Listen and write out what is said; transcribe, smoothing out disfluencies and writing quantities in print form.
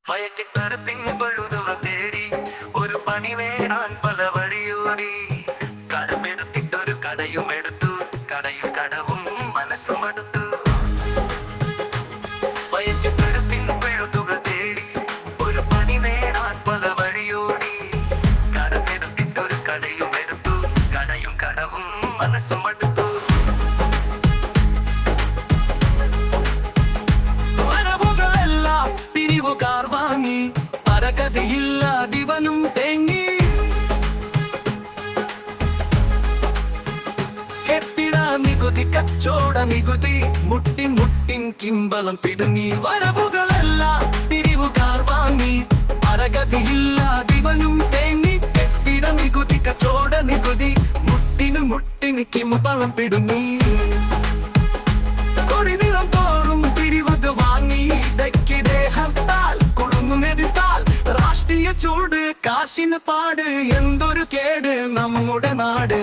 വയറ്റിപ്പരപ്പിൻ പഴുതുവ തേടി ഒരു പണി നേടാൻ പല വഴിയോടി. കടമെടുത്തിട്ടൊരു കടയുമെടുത്തു, കടയും കടവും മനസ്സുമെടുത്തു. വയറ്റിപ്പരപ്പിൻ പഴുതുവ തേടി ഒരു പണി നേടാൻ പല വഴിയോടി. കടമെടുത്തിട്ടൊരു കടയുമെടുത്തു, കടയും കടവും മനസ്സുമെടുത്തു. പിരിവുകാർ വാങ്ങി പരകതിയില്ലാതിവനും തേങ്ങി. കെട്ടിട നികുതി, കച്ചോട നികുതി, മുട്ടിൻ മുട്ടിൻ കിമ്പളം പിടുങ്ങി. വരവുകളെല്ലാം പിരിവുകാർ വാങ്ങി പരകതിയില്ലാതിവനും തേങ്ങി. കെട്ടിട നികുതി, കച്ചോട നികുതി, മുട്ടിന് മുട്ടിന് കിമ്പളം പിടുങ്ങി. കൊടിനിറം തോറും പിരിവത് വാങ്ങി ഇടയ്ക്കിടെ ഹർത്താൽ കുടുങ്ങുന്നെതിർത്താൽ. രാഷ്ട്രീയ ചൂട്, കാശിന് പാട്, എന്തൊരു കേട് നമ്മുടെ നാട്.